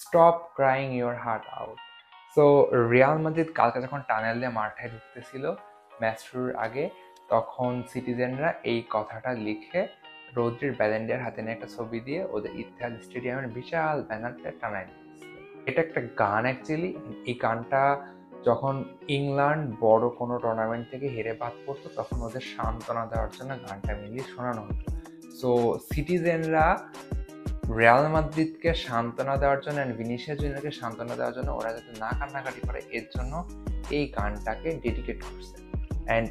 Stop crying your heart out. So Real Madrid কালকে যখন tunnel দিয়ে মাঠে ঢুকতেছিল ম্যাচ শুরুর আগে, তখন সিটিজেনরা এই কথাটা লিখে রদ্রির ব্যালেন্ডিয়ার হাতে নিয়ে একটা ছবি দিয়ে ওদের ইত্তেহাদ স্টেডিয়ামের বিশাল ব্যানারটা টানাই দিচ্ছে। এটা একটা গান অ্যাকচুয়ালি। এই গানটা যখন ইংল্যান্ড বড় কোনো টুর্নামেন্ট থেকে হেরে বাদ পড়তো তখন ওদের সান্ত্বনা দেওয়ার জন্য গানটা মিলিয়ে শোনানো হতো। সো সিটিজেনরা রিয়াল মাদ্রিদকে সান্ত্বনা দেওয়ার জন্য অ্যান্ড ভিনিসিয়াস জুনিয়রকে সান্ত্বনা দেওয়ার জন্য ওরা যাতে না কান্নাকাটি করে এর জন্য এই গানটাকে ডেডিকেট করছে। অ্যান্ড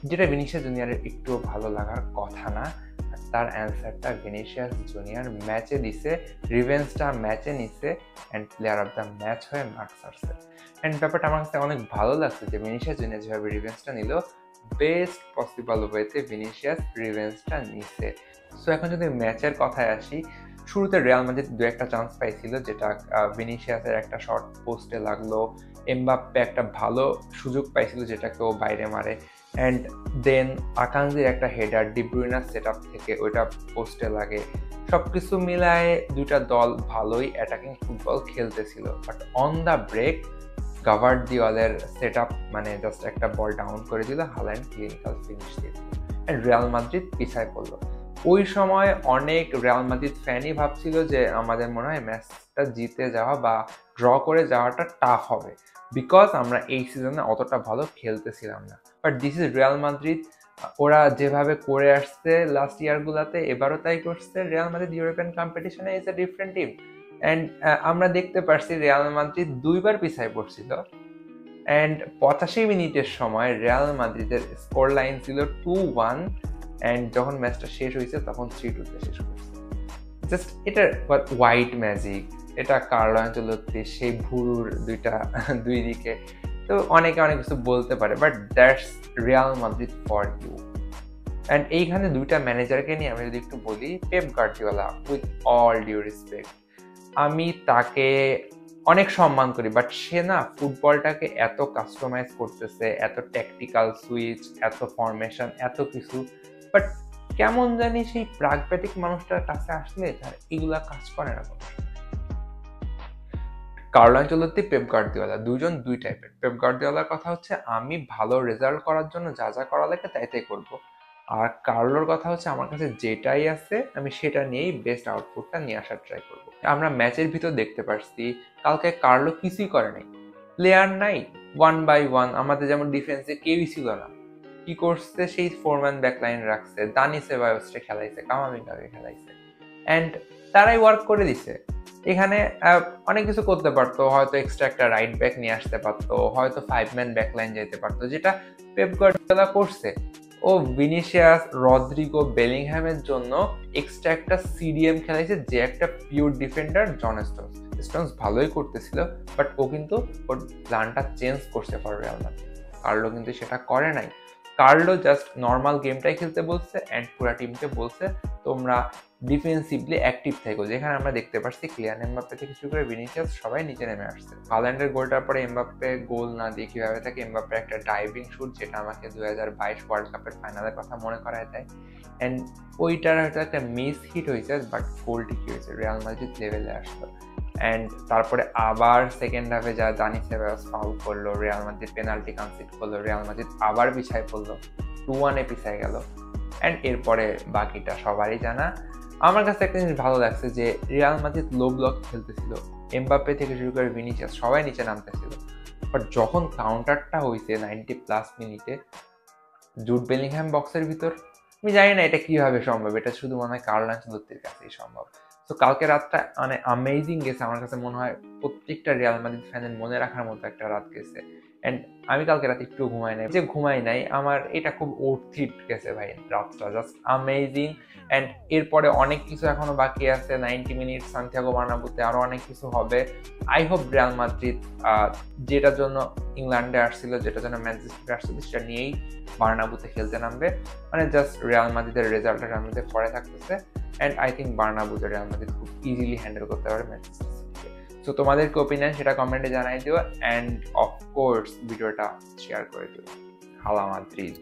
যেটা ভিনিসিয়াস জুনিয়রের একটুও ভালো লাগার কথা না, তার অ্যান্সারটা ভিনিসিয়াস জুনিয়র ম্যাচে দিছে, রিভেঞ্জটা ম্যাচে নিছে and player of the match হয়ে মাঠ ছাড়ছে। অ্যান্ড ব্যাপারটা আমার কাছে অনেক ভালো লাগছে যে ভিনিসিয়াস জুনিয়র যেভাবে রিভেঞ্জটা নিল, বেস্ট পসিবল ওয়েতে ভিনিসিয়াস রিভেঞ্জটা নিছে। সো এখন যদি ম্যাচের কথায় আসি, শুরুতে রিয়াল মাদ্রিদ দু একটা চান্স পাইছিল, যেটা ভিনিসিয়াসের একটা শর্ট পোস্টে লাগলো, এমবাপ্পে একটা ভালো সুযোগ পাইছিল যেটা কেউ বাইরে মারে, অ্যান্ড দেন আকাঙ্ক্ষির একটা হেডার ডি ব্রুইনার সেট আপ থেকে ওইটা পোস্টে লাগে। সব কিছু মিলায় দুটা দল ভালোই অ্যাটাকিং ফুটবল খেলতেছিল, বাট অন দ্য ব্রেক গাভার্ডিওলের সেট আপ মানে জাস্ট একটা বল ডাউন করে দিল, হাল্যান্ড ক্লিনিক্যাল ফিনিশ দিয়ে দিল অ্যান্ড রিয়াল মাদ্রিদ পিছায় পড়লো। ওই সময় অনেক রিয়াল মাদ্রিদ ফ্যানই ভাবছিল যে আমাদের মনে হয় ম্যাচটা জিতে যাওয়া বা ড্র করে যাওয়াটা টাফ হবে, বিকজ আমরা এই সিজনে অতটা ভালো খেলতেছিলাম না। But this is Real Madrid, ওরা যেভাবে করে আসছে লাস্ট ইয়ারগুলোতে এবারও তাই করছে। রিয়াল মাদ্রিদ ইউরোপিয়ান কম্পিটিশনে is a different team and আমরা দেখতে পারছি রিয়াল মাদ্রিদ দুইবার পিছায় পড়ছিল অ্যান্ড 85 মিনিটের সময় রিয়াল মাদ্রিদের স্কোর লাইন ছিল 2-1 অ্যান্ড যখন ম্যাচটা শেষ হয়েছে তখন 3-2 শেষ করছে। জাস্ট এটা হোয়াইট ম্যাজিক, এটা কার্লো আনচেলত্তি সেই ভুরুর দুই দিকে, তো অনেকে অনেক কিছু বলতে পারে, but that's Real Madrid for you. And এইখানে দুইটা ম্যানেজারকে নিয়ে আমি যদি একটু বলি, Pep Guardiola, with all due respect, আমি তাকে অনেক সম্মান করি, বাট সে না ফুটবলটাকে এত কাস্টমাইজ করতেছে, এত ট্যাকটিক্যাল সুইচ, এত ফরমেশন, এত কিছু, বাট কেমন জানি সেই প্রাগপ্যাটিক মানুষটার কাছে আসলে তার এগুলা কাজ করে না। কার্লো আনচেলত্তি, পেপ গার্দিওলা দুজন দুই টাইপের। পেপ গার্দিওলার কথা হচ্ছে আমি ভালো রেজাল্ট করার জন্য যা যা করা লাগে তাই তাই করবো, আর কার্লোর কথা হচ্ছে আমার কাছে যেটাই আছে আমি সেটা নিয়েই বেস্ট আউটপুটটা নিয়ে আসার ট্রাই করবো। আমরা ম্যাচের ভিতর দেখতে পারছি কালকে কার্লো কিছুই করে নাই, প্লেয়ার নাই, 1x1 আমাদের যেমন ডিফেন্সে কেউই ছিল না, কি করছে সেই ফোরম্যান ব্যাকলাইন রাখছে, দানি সেবায়োসকে খেলাইছে, কামাভিঙ্গাকে খেলাইছে অ্যান্ড তারাই ওয়ার্ক করে দিছে। এখানে অনেক কিছু করতে পারতো, হয়তো এক্সট্রা একটা রাইট ব্যাক নিয়ে আসতে পারতো, হয়তো 5-ম্যান ব্যাকলাইন যেতে পারতো, যেটা পেপ গার্দিওলা করছে। ও ভিনিসিয়াস, রদ্রিগো, বেলিংহ্যামের জন্য এক্সট্রা একটা সিডিএম খেলাইছে, যে একটা pure defender John Stones. Stones ভালোই করতেছিল, বাট ও কিন্তু ওর প্ল্যানটা চেঞ্জ করছে ফর রিয়াল মাদ্রিদ। কার্লো কিন্তু সেটা করে নাই। কার্লো জাস্ট নর্মাল গেমটাই খেলতে বলছে অ্যান্ড পুরা টিমকে বলছে তোমরা ডিফেন্সিভলি অ্যাক্টিভ থেকো, যেখানে আমরা দেখতে পাচ্ছি ক্লিয়ান এমবাপ্পে থেকে শুরু করে ভিনিসিয়াস সবাই নিচে নেমে আসছে। হাল্যান্ডের গোলটার পরে এমবাপ্পে গোল না দিয়ে কিভাবে থাকে, এমবাপ্পে একটা ডাইভিং শুট যেটা আমাকে 2022 ওয়ার্ল্ড কাপের ফাইনালের কথা মনে করায় দেয়, অ্যান্ড ওইটার হয়তো একটা মিস হিট হয়েছে, বাট গোলটি কি হয়েছে রিয়াল মাদ্রিদ লেভেলে আসলো। অ্যান্ড তারপরে আবার সেকেন্ড হাফে যা দানি সেবায়োস ফাউল করলো, রিয়াল মাদ্রিদ পেনাল্টি কনসিড করলো, রিয়াল মাদ্রিদ আবার পিছায় পড়লো, 2-1 পিছায় গেল অ্যান্ড এরপরে বাকিটা সবারই জানা। আমার কাছে একটা জিনিস ভালো লাগছে যে রিয়াল মাদ্রিদ লো ব্লক খেলতেছিল, এমবাপ্পে থেকে শুরু করে ভিনিসিয়াস সবাই নিচে নামতেছিল, বাট যখন কাউন্টারটা হয়েছে 90+ মিনিটে, জুড বেলিংহ্যাম বক্সের ভিতর, আমি জানি না এটা কিভাবে সম্ভব, এটা শুধু মনে হয় কার্লো আনচেলত্তির কাছেই সম্ভব। তো কালকে রাতটা মানে অ্যামেজিং গেছে, আমার কাছে মনে হয় প্রত্যেকটা রিয়াল মাদ্রিদ ফ্যানের মনে রাখার মতো একটা রাত গেছে। অ্যান্ড আমি কালকে রাতে একটু ঘুমাই নাই, আমার এটা খুব অর্থিট গেছে ভাই রাতটা, জাস্ট অ্যামেজিং। অ্যান্ড এরপরে অনেক কিছু এখনো বাকি আছে, 90 মিনিট সান্তিয়াগো বার্নাব্যুতে আরো অনেক কিছু হবে। আই হোপ রিয়াল মাদ্রিদ যেটার জন্য ইংল্যান্ডে আসছিল, যেটার জন্য ম্যানচেস্টারে আসছিল, সেটা নিয়েই বার্নাব্যুতে খেলতে নামবে। মানে জাস্ট রিয়াল মাদ্রিদের রেজাল্টটা রিয়াল মাদ্রিদ পরে থাকতেছে অ্যান্ড আই থিঙ্ক বার্নাব্যুতে রিয়াল মাদ্রিদ খুব ইজিলি হ্যান্ডেল করতে পারে ম্যানচেস্টার সিটিকে। সো তোমাদের কি ওপিনিয়ন সেটা কমেন্টে জানাই দিও অ্যান্ড অফকোর্স ভিডিওটা শেয়ার করে দিও। হালা মাদ্রিদ।